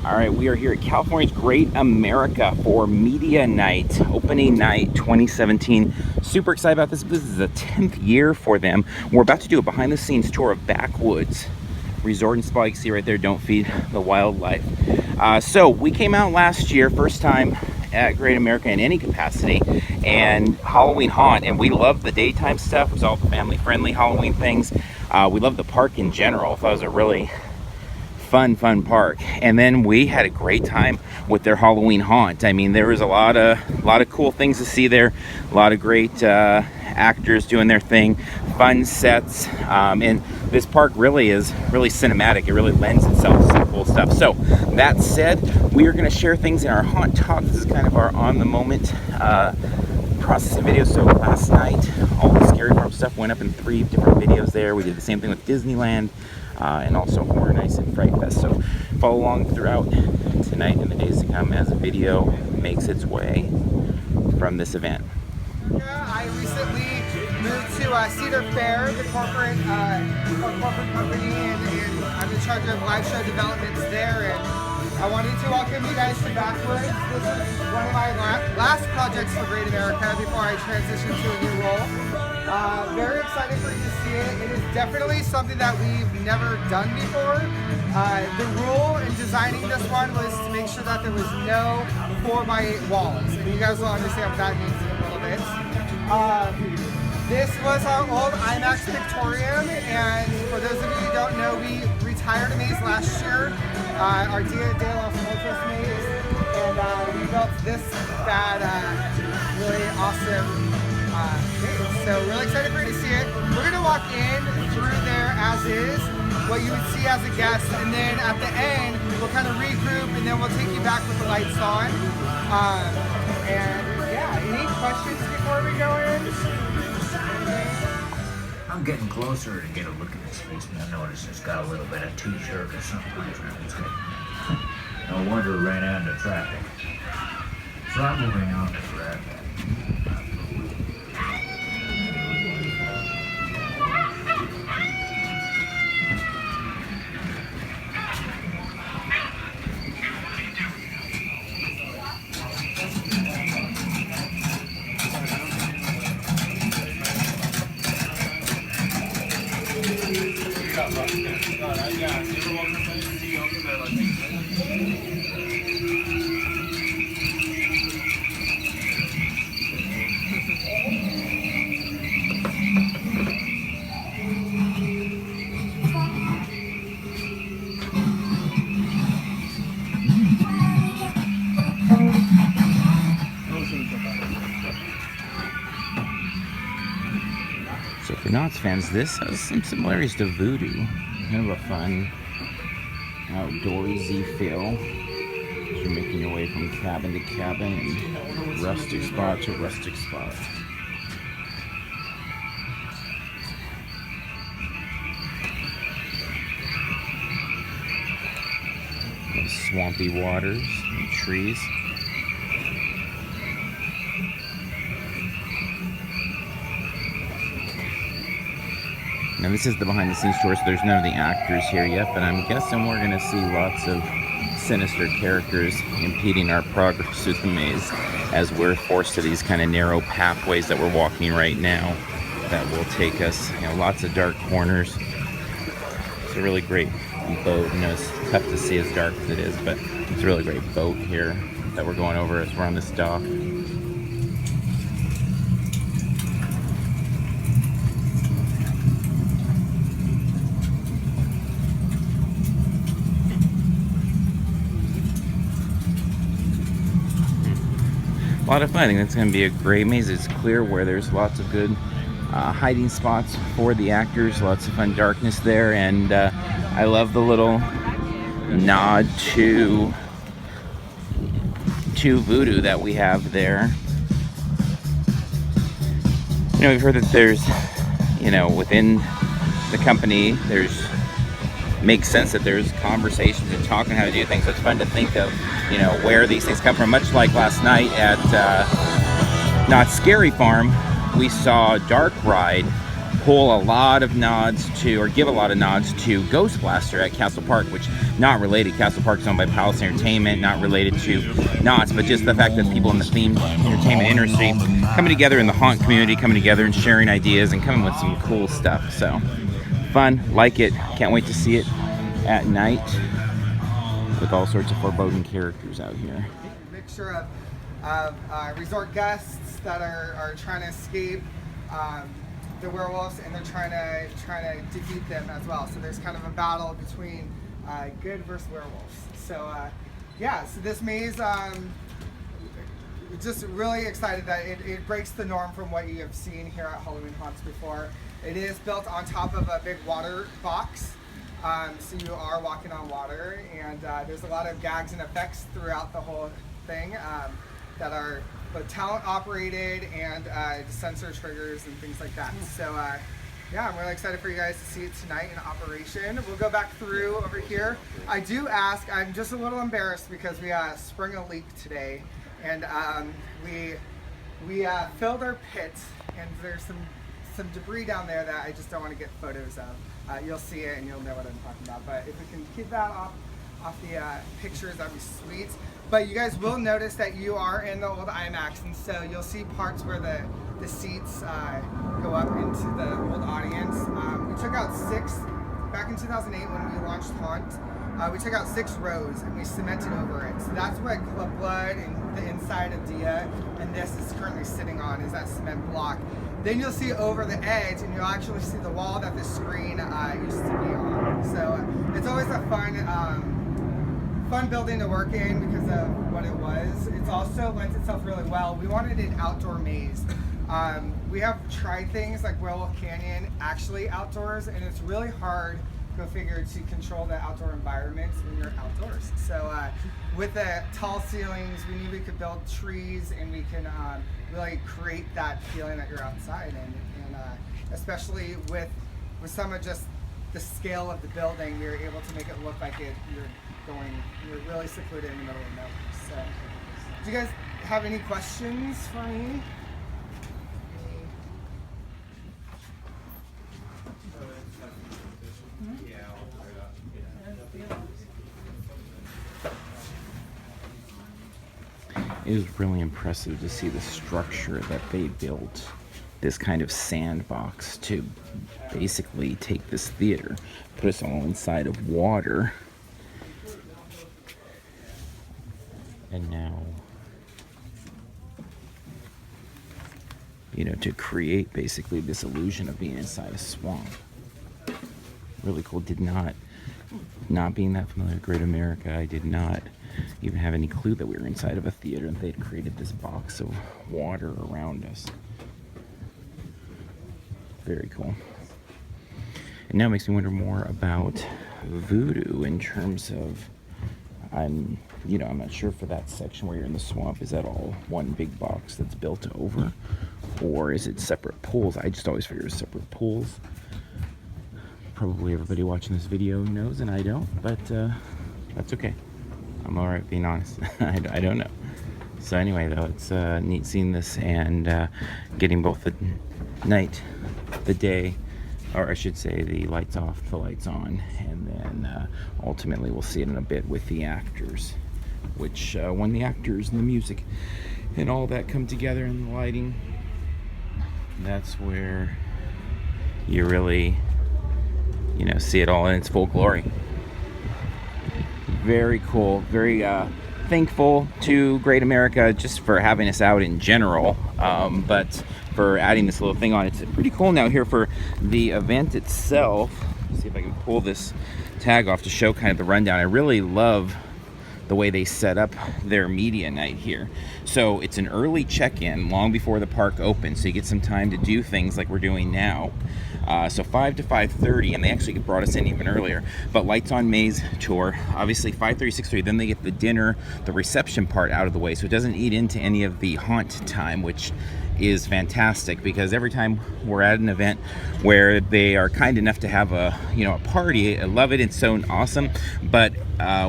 All right, we are here at California's Great America for Media Night, opening night 2017. Super excited about this. This is the 10th year for them. We're about to do a behind the scenes tour of Backwoods Resort and Spa. You can see right there, don't feed the wildlife. So we came out last year, first time at Great America in any capacity, and Halloween Haunt, and we love the daytime stuff. It was all family friendly Halloween things. We love the park in general. I thought it was a really fun park, and then we had a great time with their Halloween Haunt. I mean, there was a lot of cool things to see there, a lot of great actors doing their thing, fun sets, and this park really is cinematic. It really lends itself to some cool stuff. So that said, we are going to share things in our haunt talk. This is kind of our on the moment processing videos. So last night all the Scary Farm stuff went up in 3 different videos there. We did the same thing with Disneyland, and also Horror Nights and Fright Fest. So follow along throughout tonight and the days to come as a video makes its way from this event. I recently moved to Cedar Fair, the corporate company, and I'm in charge of live show developments there. And I wanted to welcome you guys to Backwoods. This is one of my last projects for Great America before I transition to a new role. Very excited for you to see it. It is definitely something that we've never done before. The rule in designing this one was to make sure that there was no 4x8 walls, and you guys will understand what that means in a little bit. This was our old IMAX Victorium, and for those of you who don't know, we retired a maze last year, our Dia de los Muertos maze, and we built this really awesome maze. So really excited for you to see it. We're going to walk in through there as is, what you would see as a guest, and then at the end, we'll kind of regroup, and then we'll take you back with the lights on. And yeah, any questions before we go in? I'm getting closer to get a look at this face, and I noticed it's got a little bit of t-shirt or something like that. No wonder it ran out into traffic. So I'm moving on to that. So for Knott's fans, this has some similarities to Voodoo. Kind of a fun, outdoorsy feel as you're making your way from cabin to cabin and rustic spot to rustic spot. Those swampy waters and trees. Now this is the behind the scenes tour, so there's none of the actors here yet, but I'm guessing we're going to see lots of sinister characters impeding our progress through the maze as we're forced to these kind of narrow pathways that we're walking right now that will take us, lots of dark corners. It's a really great boat. It's tough to see as dark as it is, but it's a really great boat here that we're going over as we're on this dock. A lot of fun. I think that's going to be a great maze. It's clear where there's lots of good hiding spots for the actors, lots of fun darkness there, and I love the little nod to Voodoo that we have there. We've heard that there's, within the company, makes sense that there's conversations and talking how to do things. So it's fun to think of, where these things come from. Much like last night at Knott's Scary Farm, we saw Dark Ride pull a lot of nods to, or give a lot of nods to Ghost Blaster at Castle Park, which not related. Castle Park is owned by Palace Entertainment, not related to Knott's, but just the fact that people in the themed entertainment industry coming together in the haunt community, coming together and sharing ideas and coming with some cool stuff. So fun, like it, can't wait to see it at night with all sorts of foreboding characters out here. Mixture of resort guests that are trying to escape the werewolves, and they're trying to defeat them as well. So there's kind of a battle between good versus werewolves. So yeah, so this maze, just really excited that it breaks the norm from what you have seen here at Halloween Haunts before. It is built on top of a big water box. So you are walking on water, and there's a lot of gags and effects throughout the whole thing that are both talent operated and sensor triggers and things like that. So yeah, I'm really excited for you guys to see it tonight in operation. We'll go back through over here. I do ask, I'm just a little embarrassed because we sprung a leak today, and we filled our pit, and there's some debris down there that I just don't want to get photos of. You'll see it and you'll know what I'm talking about. But if we can keep that off the pictures, that'd be sweet. But you guys will notice that you are in the old IMAX, and so you'll see parts where the seats go up into the old audience. We took out 6 back in 2008 when we launched Haunt. We took out 6 rows and we cemented over it. So that's what Club Blood and the inside of Dia and this is currently sitting on, is that cement block. Then you'll see over the edge, and you'll actually see the wall that the screen used to be on. So it's always a fun building to work in because of what it was. It's also lends itself really well. We wanted an outdoor maze. We have tried things like Werewolf Canyon actually outdoors, and it's really hard, go figure, to control the outdoor environments when you're outdoors. So with the tall ceilings, we knew we could build trees, and we can really create that feeling that you're outside. And especially with some of just the scale of the building, we were able to make it look like you're really secluded in the middle of nowhere. So do you guys have any questions for me? It was really impressive to see the structure that they built, this kind of sandbox to basically take this theater, put us all inside of water, and now, to create basically this illusion of being inside a swamp. Really cool. Did not being that familiar with Great America, I did not even have any clue that we were inside of a theater and they'd created this box of water around us. Very cool. And now it makes me wonder more about voodoo in terms of, I'm not sure for that section where you're in the swamp, is that all one big box that's built over, or is it separate pools? I just always figured it was separate pools. Probably everybody watching this video knows and I don't, but that's okay. I'm all right being honest. I don't know. So anyway, though, it's neat seeing this and getting both the night, the day, or I should say the lights off, the lights on, and then ultimately we'll see it in a bit with the actors, which when the actors and the music and all that come together and the lighting, that's where you really, see it all in its full glory. Very cool. Very thankful to Great America just for having us out in general, but for adding this little thing on. It's pretty cool now here for the event itself. Let's see if I can pull this tag off to show kind of the rundown. I really love the way they set up their media night here. So it's an early check-in long before the park opens, so you get some time to do things like we're doing now. So 5 to 5:30, and they actually brought us in even earlier. But lights on maze tour, obviously 5:30, 6:30. Then they get the dinner, the reception part out of the way, so it doesn't eat into any of the haunt time, which is fantastic, because every time we're at an event where they are kind enough to have a a party, I love it, it's so awesome. But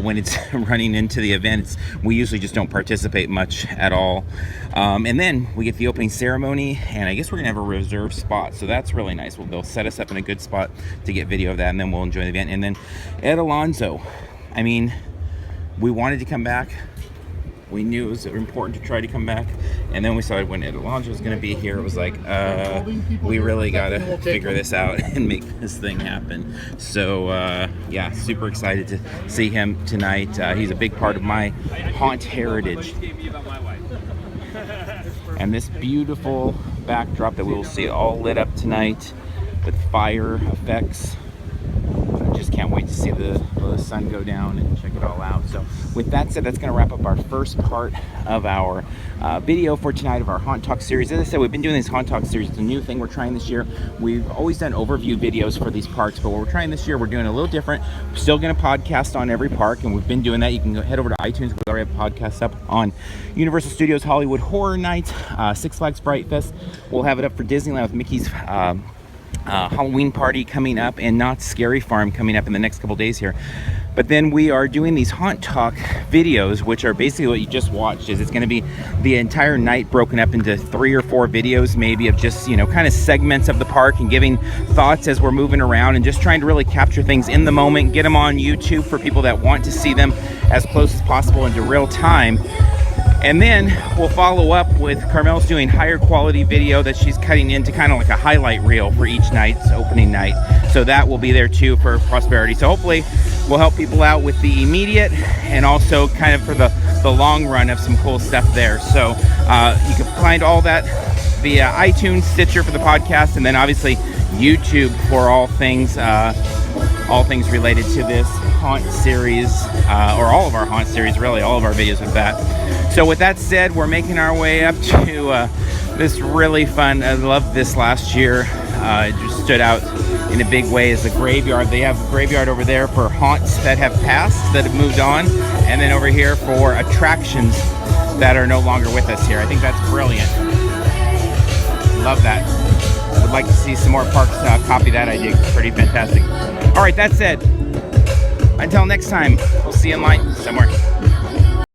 when it's running into the events, we usually just don't participate much at all. And then we get the opening ceremony, and I guess we're gonna have a reserved spot, so that's really nice. They'll set us up in a good spot to get video of that, and then we'll enjoy the event. And then Ed Alonso, I mean, we wanted to come back. We knew it was important to try to come back, and then we saw when Ed Alonso was going to be here, it was like, we really got to figure this out and make this thing happen. So yeah, super excited to see him tonight. He's a big part of my haunt heritage. And this beautiful backdrop that we will see all lit up tonight with fire effects. Just can't wait to see the sun go down and check it all out. So with that said, that's going to wrap up our first part of our video for tonight of our Haunt Talk series. As I said, we've been doing this Haunt Talk series. It's a new thing we're trying this year. We've always done overview videos for these parks, but what we're trying this year, we're doing a little different. We're still going to podcast on every park, and we've been doing that. You can go head over to iTunes. We already have podcasts up on Universal Studios Hollywood Horror Nights, Six Flags Fright Fest. We'll have it up for Disneyland with Mickey's Halloween party coming up, and Knott's Scary Farm coming up in the next couple days here. But then we are doing these Haunt Talk videos, which are basically what you just watched. It's going to be the entire night broken up into 3 or 4 videos, maybe, of just kind of segments of the park and giving thoughts as we're moving around, and just trying to really capture things in the moment, get them on YouTube for people that want to see them as close as possible into real time. And then we'll follow up with Carmel's doing higher quality video that she's cutting into kind of like a highlight reel for each night's opening night. So that will be there too for prosperity. So hopefully we'll help people out with the immediate, and also kind of for the long run of some cool stuff there. So you can find all that via iTunes, Stitcher for the podcast, and then obviously YouTube for all things related to this haunt series, or all of our haunt series, really, all of our videos with that. So with that said, we're making our way up to this really fun, I loved this last year. It just stood out in a big way, is the graveyard. They have a graveyard over there for haunts that have passed, that have moved on, and then over here for attractions that are no longer with us here. I think that's brilliant. Love that. Would like to see some more parks copy that idea. It's pretty fantastic. All right, that said, until next time, we'll see you in line somewhere.